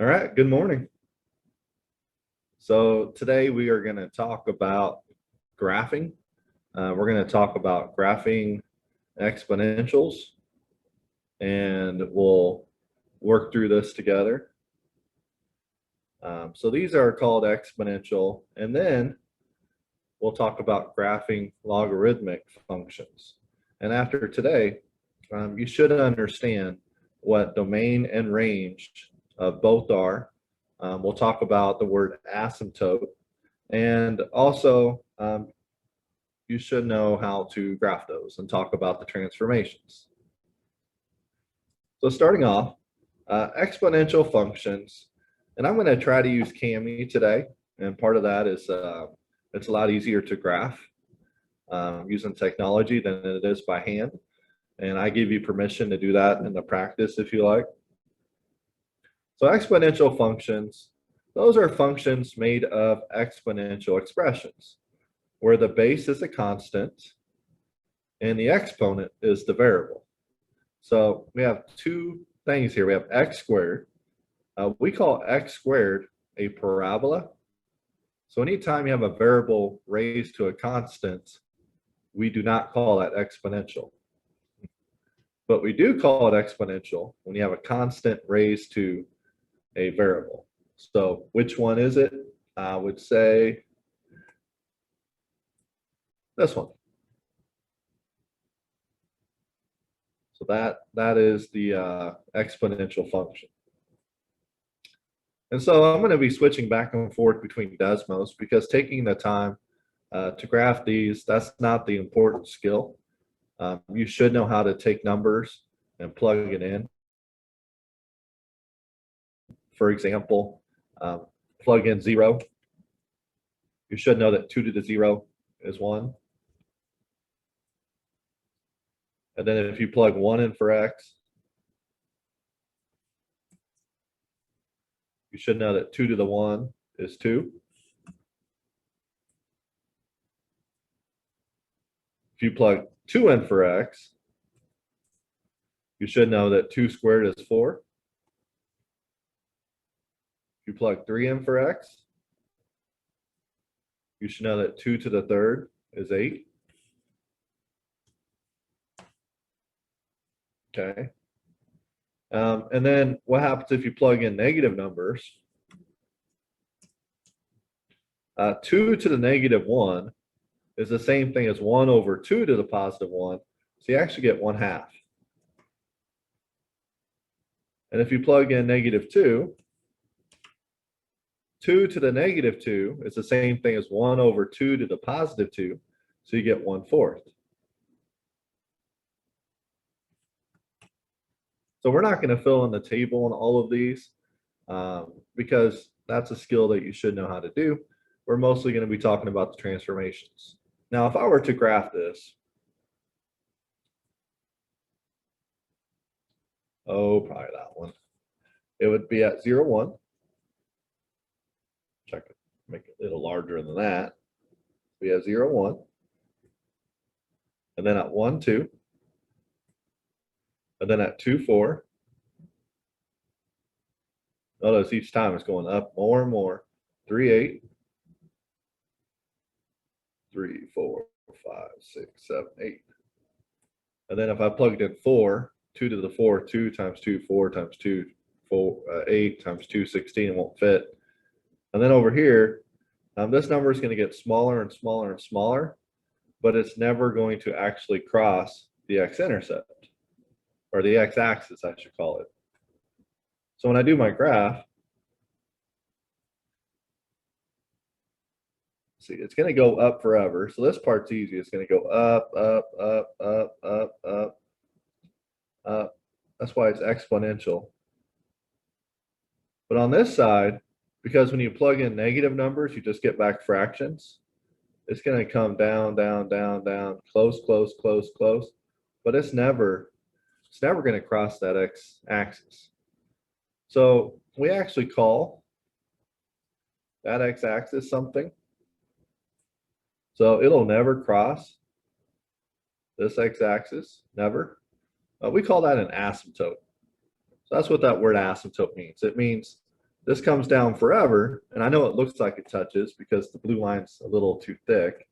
All right, good morning. So today we are going to talk about graphing. We're going to talk about graphing exponentials, and we'll work through this together. So these are called exponential, and then we'll talk about graphing logarithmic functions. And after today, you should understand what domain and range of both are. We'll talk about the word asymptote, and also you should know how to graph those and talk about the transformations. So starting off, exponential functions, and I'm going to try to use CAMI today, and part of that is it's a lot easier to graph using technology than it is by hand, and I give you permission to do that in the practice if you like. So exponential functions, those are functions made of exponential expressions, where the base is a constant and the exponent is the variable. So we have two things here. We have x squared. We call x squared a parabola. So anytime you have a variable raised to a constant, we do not call that exponential. But we do call it exponential when you have a constant raised to a variable. So which one is it? I would say this one. So that is the exponential function. And so I'm going to be switching back and forth between Desmos because taking the time to graph these, that's not the important skill. You should know how to take numbers and plug it in. For example, plug in 0. You should know that 2 to the 0 is 1. And then if you plug 1 in for x, you should know that 2 to the 1 is 2. If you plug 2 in for x, you should know that 2 squared is 4. If you plug 3 in for x, you should know that 2 to the third is 8. Okay. And then what happens if you plug in negative numbers? 2 to the negative 1 is the same thing as 1 over 2 to the positive 1. So you actually get 1/2. And if you plug in negative 2, 2 to the negative 2 is the same thing as 1 over 2 to the positive 2. So you get 1/4. So we're not going to fill in the table on all of these because that's a skill that you should know how to do. We're mostly going to be talking about the transformations. Now, if I were to graph this, probably that one. It would be at 0, 1. Check it, make it a little larger than that. We have 0, 1. And then at 1, 2. And then at 2, 4. Notice each time it's going up more and more. 3, 8. 3, 4, 5, 6, 7, 8. And then if I plugged in 4, 2 to the 4, 2 times 2, 4 times 2, 4, 8 times 2, 16, it won't fit. And then over here, this number is going to get smaller and smaller and smaller, but it's never going to actually cross the x-intercept, or the x-axis, I should call it. So when I do my graph, see, it's going to go up forever. So this part's easy. It's going to go up, up, up, up, up, up, up. That's why it's exponential. But on this side, because when you plug in negative numbers, you just get back fractions. It's going to come down, down, down, down, close, close, close, close. But it's never going to cross that x-axis. So we actually call that x-axis something. So it'll never cross this x-axis, never. We call that an asymptote. So that's what that word asymptote means. It means this comes down forever, and I know it looks like it touches because the blue line's a little too thick.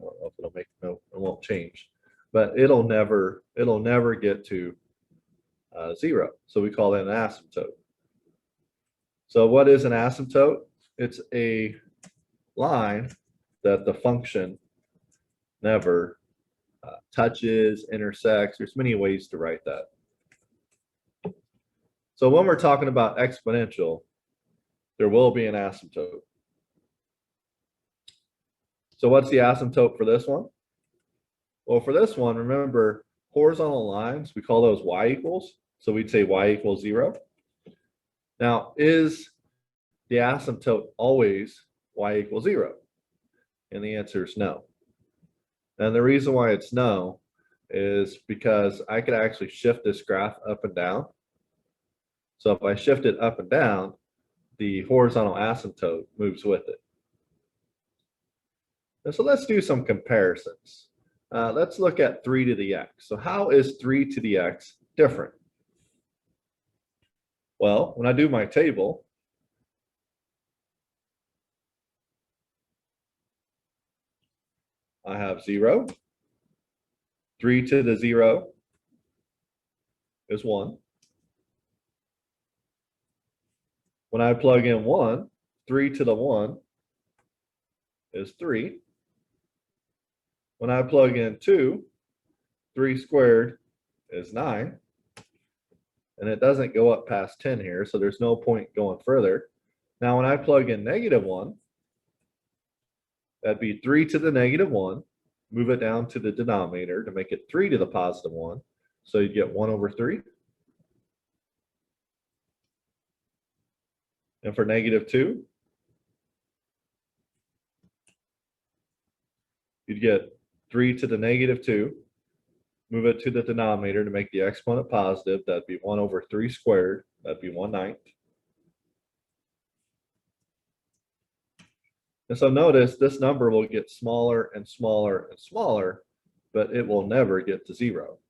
I don't know if it'll make it won't change, but it'll never get to 0. So we call that an asymptote. So what is an asymptote? It's a line that the function never touches, intersects. There's many ways to write that. So when we're talking about exponential, there will be an asymptote. So what's the asymptote for this one? Well, for this one, remember, horizontal lines, we call those y equals. So we'd say y equals 0. Now, is the asymptote always y equals 0? And the answer is no. And the reason why it's no is because I could actually shift this graph up and down. So if I shift it up and down, the horizontal asymptote moves with it. And so let's do some comparisons. Let's look at 3 to the x. So how is 3 to the x different? Well, when I do my table, I have 0. 3 to the 0 is 1. When I plug in 1, 3 to the 1 is 3. When I plug in 2, 3 squared is 9. And it doesn't go up past 10 here, so there's no point going further. Now, when I plug in -1, that'd be 3 to the -1. Move it down to the denominator to make it 3 to the +1. So you get 1 over 3. And for -2, you'd get 3 to the -2. Move it to the denominator to make the exponent positive. That'd be 1 over 3 squared. That'd be 1/9. And so notice this number will get smaller and smaller and smaller, but it will never get to 0.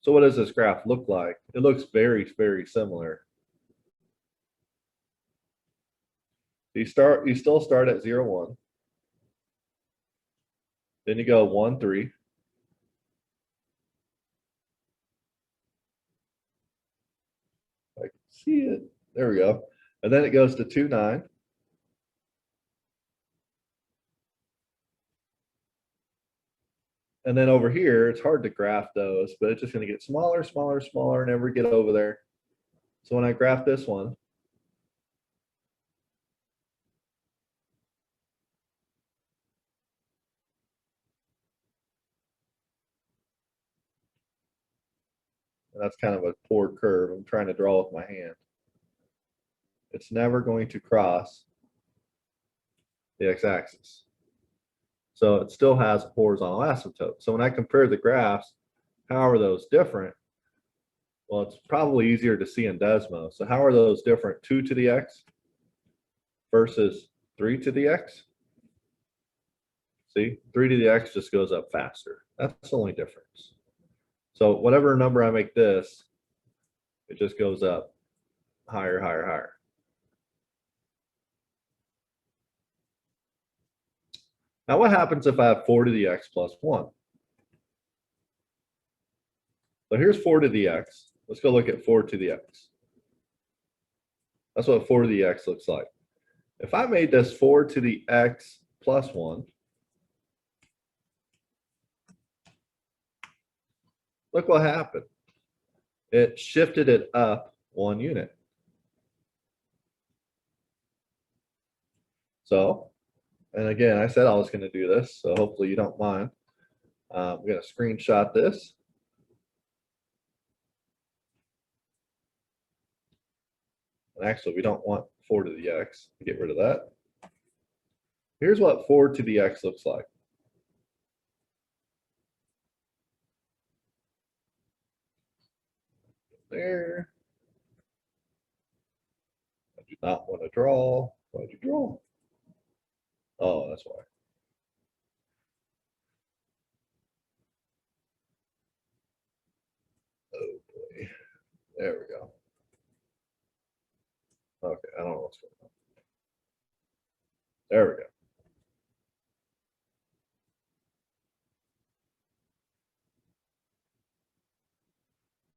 So what does this graph look like? It looks very, very similar. You still start at 0, 1. Then you go 1, 3. I can see it. There we go. And then it goes to 2, 9. And then over here, it's hard to graph those, but it's just going to get smaller, smaller, smaller, never get over there. So when I graph this one, and that's kind of a poor curve. I'm trying to draw with my hand. It's never going to cross the x-axis. So it still has a horizontal asymptote. So when I compare the graphs, how are those different? Well, it's probably easier to see in Desmo. So how are those different? 2 to the x versus 3 to the x? See, 3 to the x just goes up faster. That's the only difference. So whatever number I make this, it just goes up higher, higher, higher. Now what happens if I have 4 to the x plus 1? So here's 4 to the x. Let's go look at 4 to the x. That's what 4 to the x looks like. If I made this 4 to the x plus 1, look what happened. It shifted it up 1 unit. So, and again, I said I was going to do this, so hopefully you don't mind. I'm going to screenshot this. And actually, we don't want 4 to the x. Get rid of that. Here's what 4 to the x looks like. There. I do not want to draw. Why'd you draw? Oh, that's why. Oh boy. There we go. Okay, I don't know what's going on. There we go.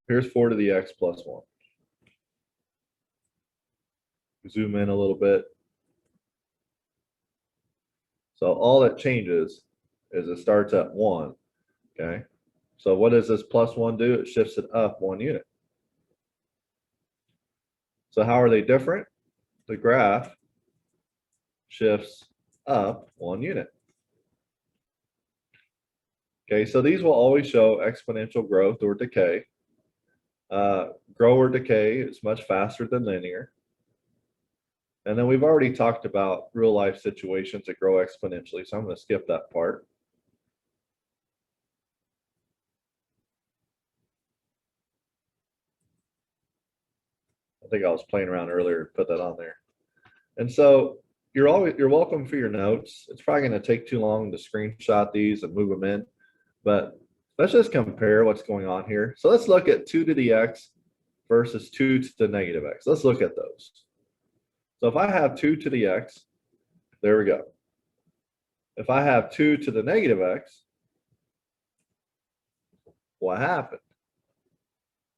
Here's 4 to the x plus 1. Zoom in a little bit. So all that changes is it starts at 1, okay? So what does this plus 1 do? It shifts it up 1 unit. So how are they different? The graph shifts up 1 unit. Okay, so these will always show exponential growth or decay. Grow or decay is much faster than linear. And then we've already talked about real life situations that grow exponentially, so I'm going to skip that part. I think I was playing around earlier to put that on there. And so you're welcome for your notes. It's probably going to take too long to screenshot these and move them in, but let's just compare what's going on here. So let's look at 2 to the x versus 2 to the negative x. Let's look at those. So if I have 2 to the x, there we go. If I have 2 to the negative x, what happened?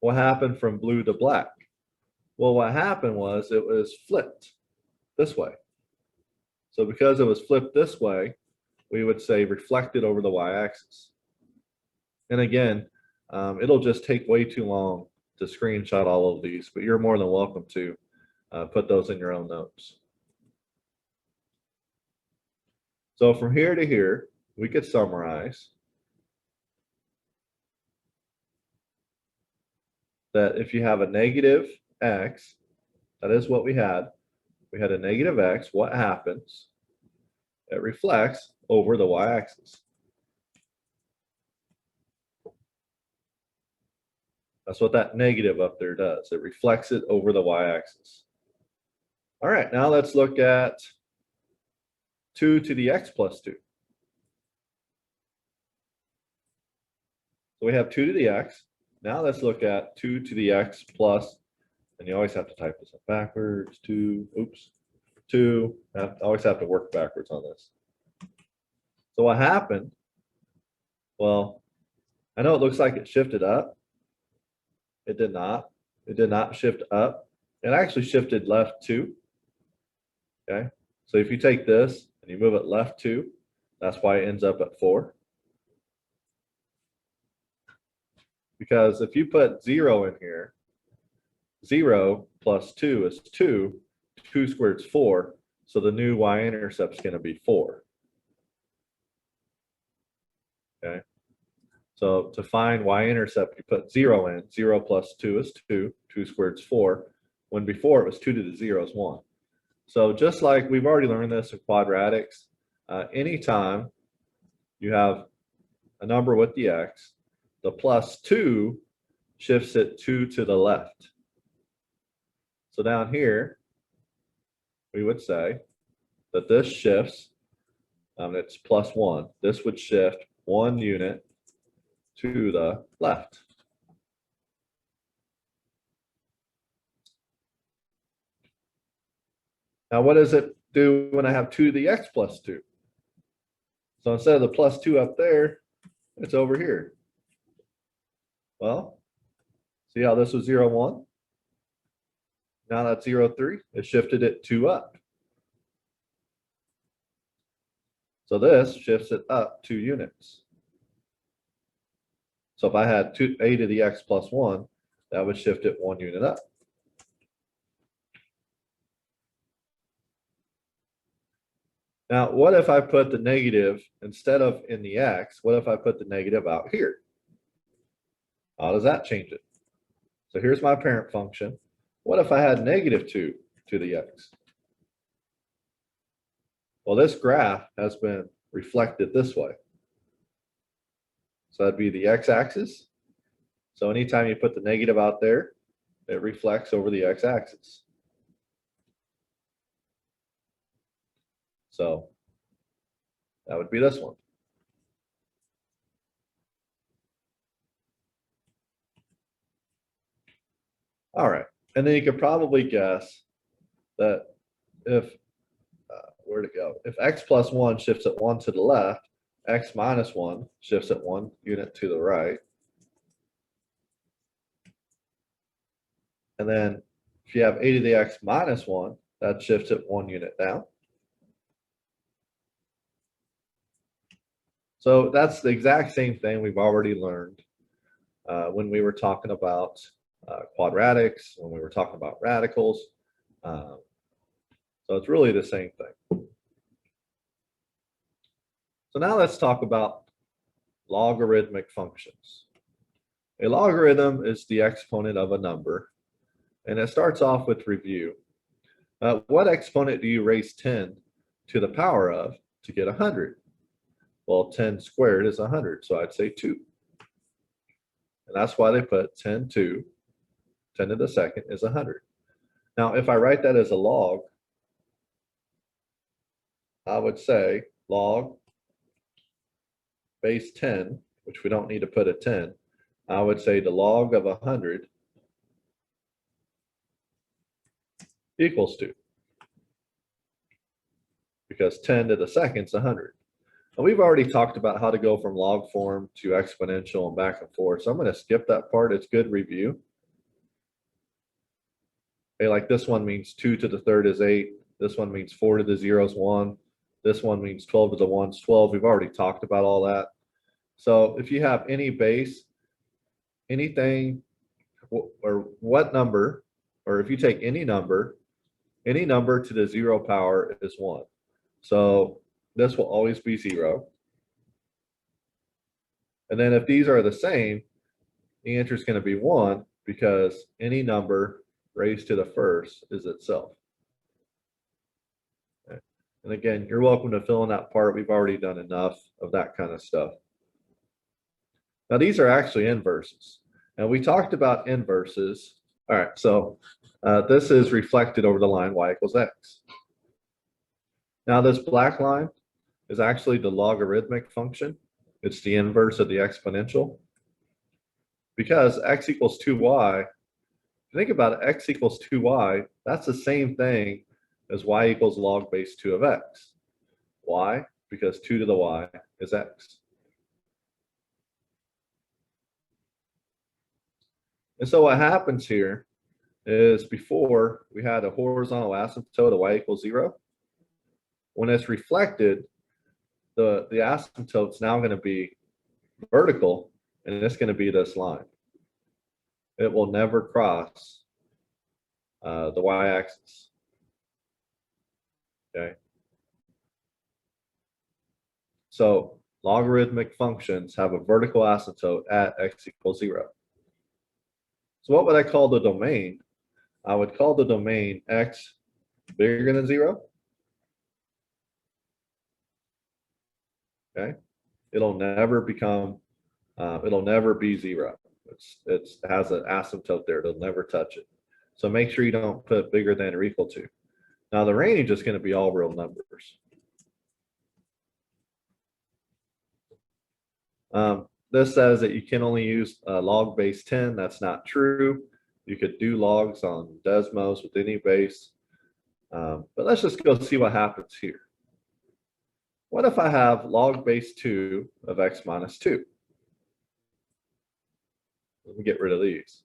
What happened from blue to black? Well, what happened was it was flipped this way. So because it was flipped this way, we would say reflected over the y-axis. And again, it'll just take way too long to screenshot all of these, but you're more than welcome to put those in your own notes. So from here to here, we could summarize that if you have a negative x, that is what we had. We had a negative x. What happens? It reflects over the y-axis. That's what that negative up there does. It reflects it over the y-axis. All right, now let's look at 2 to the x plus 2. So we have 2 to the x. Now let's look at 2 to the x plus, and you always have to type this up backwards, 2, oops, 2. I always have to work backwards on this. So what happened? Well, I know it looks like it shifted up. It did not. It did not shift up. It actually shifted left 2. Okay, so if you take this and you move it left 2, that's why it ends up at 4. Because if you put 0 in here, 0 plus 2 is 2. 2 squared is 4. So the new y-intercept is going to be 4. Okay. So to find y-intercept, you put 0 in. 0 plus 2 is 2. 2 squared is 4. When before it was 2 to the 0 is 1. So just like we've already learned this in quadratics, anytime you have a number with the x, the plus 2 shifts it 2 to the left. So down here, we would say that this shifts, it's plus 1. This would shift 1 unit to the left. Now, what does it do when I have 2 to the x plus 2? So instead of the plus 2 up there, it's over here. Well, see how this was 0, 1? Now that's 0, 3. It shifted it 2 up. So this shifts it up 2 units. So if I had a to the x plus 1, that would shift it 1 unit up. Now, what if I put the negative, instead of in the x, what if I put the negative out here? How does that change it? So here's my parent function. What if I had negative 2 to the x? Well, this graph has been reflected this way. So that'd be the x-axis. So anytime you put the negative out there, it reflects over the x-axis. So that would be this one. All right, and then you could probably guess that if, where'd it go? If x plus 1 shifts it 1 to the left, x minus 1 shifts it 1 unit to the right. And then if you have a to the x minus 1, that shifts it 1 unit down. So that's the exact same thing we've already learned when we were talking about quadratics, when we were talking about radicals. So it's really the same thing. So now let's talk about logarithmic functions. A logarithm is the exponent of a number, and it starts off with review. What exponent do you raise 10 to the power of to get 100? Well, 10 squared is 100, so I'd say 2. And that's why they put 10 to 10 to the second is 100. Now, if I write that as a log, I would say log base 10, which we don't need to put a 10. I would say the log of 100 equals 2. Because 10 to the second is 100. And we've already talked about how to go from log form to exponential and back and forth. So I'm going to skip that part. It's good review. Okay, like this one means 2 to the third is 8. This one means 4 to the 0 is 1. This one means 12 to the 1 is 12. We've already talked about all that. So if you have any base, anything, or what number, or if you take any number to the 0 power is 1. So this will always be 0. And then if these are the same, the answer is going to be 1 because any number raised to the first is itself. Okay. And again, you're welcome to fill in that part. We've already done enough of that kind of stuff. Now these are actually inverses. And we talked about inverses. All right, so this is reflected over the line y equals x. Now this black line is actually the logarithmic function. It's the inverse of the exponential. Because x equals 2y, think about it, x equals 2y, that's the same thing as y equals log base 2 of x. Why? Because 2 to the y is x. And so what happens here is before we had a horizontal asymptote of y equals 0. When it's reflected, the asymptote's now going to be vertical, and it's going to be this line. It will never cross the y-axis. Okay. So logarithmic functions have a vertical asymptote at x equals 0. So what would I call the domain? I would call the domain x bigger than 0. Okay. It'll never become, it'll never be 0. It has an asymptote there. It'll never touch it. So make sure you don't put bigger than or equal to. Now the range is going to be all real numbers. This says that you can only use log base 10. That's not true. You could do logs on Desmos with any base. But let's just go see what happens here. What if I have log base 2 of x minus 2? Let me get rid of these.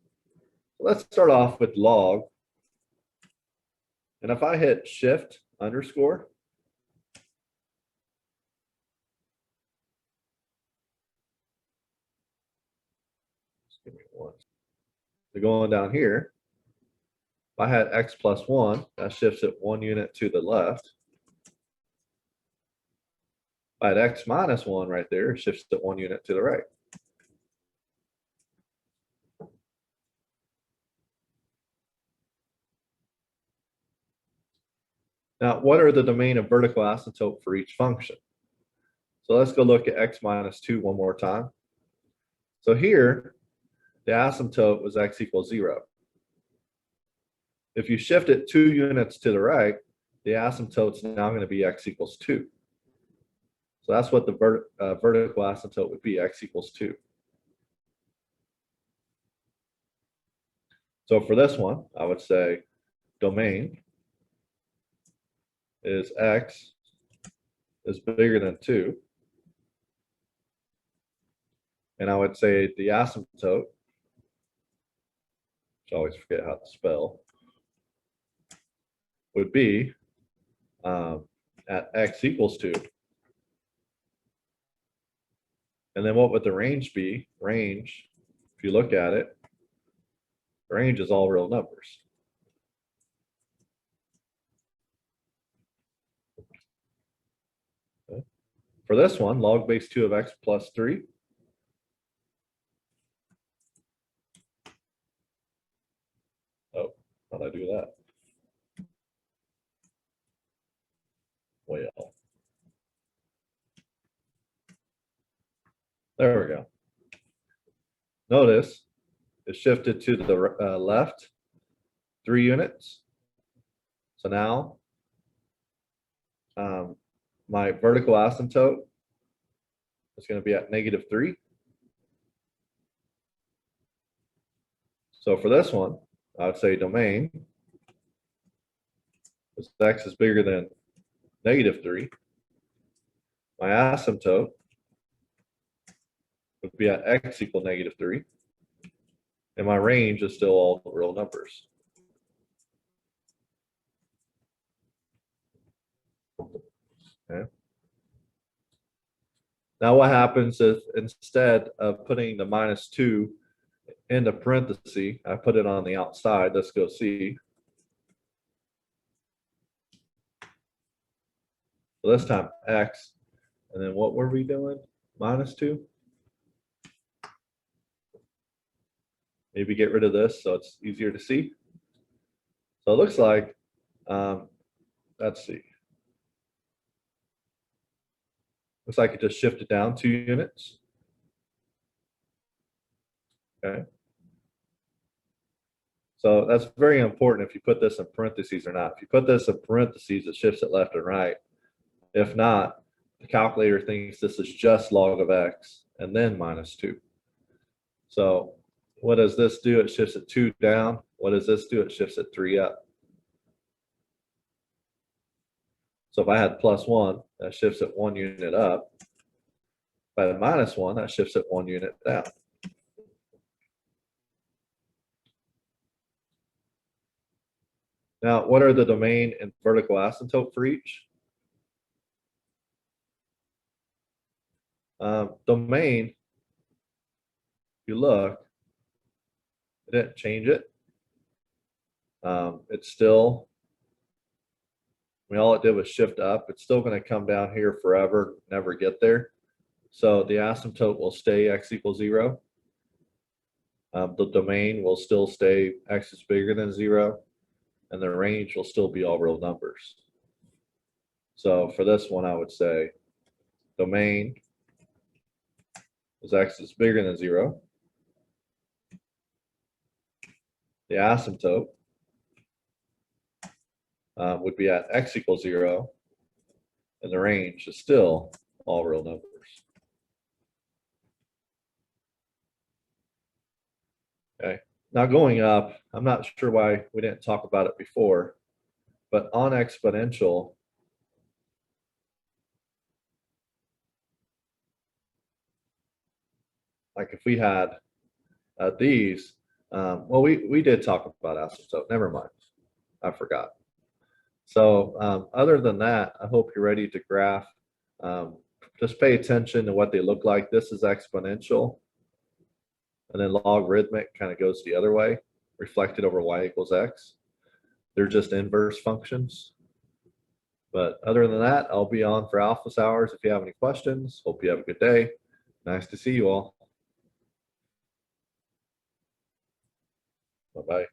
Let's start off with log. And if I hit shift underscore, just give me one. So going down here, if I had x plus 1, that shifts it 1 unit to the left. If I had x minus 1 right there, it shifts it 1 unit to the right. Now, what are the domain of vertical asymptote for each function? So let's go look at x minus 2 one more time. So here, the asymptote was x equals 0. If you shift it 2 units to the right, the asymptote's now going to be x equals 2. So that's what the vertical asymptote would be, x equals 2. So for this one, I would say domain is x is bigger than 2. And I would say the asymptote, which I always forget how to spell, would be at x equals 2. And then what would the range be? Range, if you look at it, range is all real numbers. Okay. For this one, log base 2 of x plus 3. Oh, how'd I do that? Well, there we go. Notice it shifted to the left 3 units. So now my vertical asymptote is going to be at -3. So for this one, I would say domain is x is bigger than -3. My asymptote would be at x equal -3. And my range is still all real numbers. Okay. Now what happens if instead of putting the -2 in the parenthesis, I put it on the outside. Let's go see. So this time x, and then what were we doing? -2. Maybe get rid of this so it's easier to see. So it looks like, let's see. Looks like it just shifted down 2 units. Okay. So that's very important if you put this in parentheses or not. If you put this in parentheses, it shifts it left and right. If not, the calculator thinks this is just log of x and then -2. So what does this do? It shifts it 2 down. What does this do? It shifts it 3 up. So if I had +1, that shifts it 1 unit up. If I had -1, that shifts it 1 unit down. Now, what are the domain and vertical asymptote for each? Domain, if you look, it didn't change it. It's still, I mean, all it did was shift up. It's still going to come down here forever, never get there. So the asymptote will stay x equals 0. The domain will still stay x is bigger than 0. And the range will still be all real numbers. So for this one, I would say domain is x is bigger than 0. The asymptote would be at x equals 0. And the range is still all real numbers. Okay. Now going up, I'm not sure why we didn't talk about it before, but on exponential, like if we had these, well, we did talk about asymptote. Never mind, I forgot. So other than that, I hope you're ready to graph. Just pay attention to what they look like. This is exponential. And then logarithmic kind of goes the other way, reflected over y equals x. They're just inverse functions. But other than that, I'll be on for office hours if you have any questions. Hope you have a good day. Nice to see you all. Bye-bye.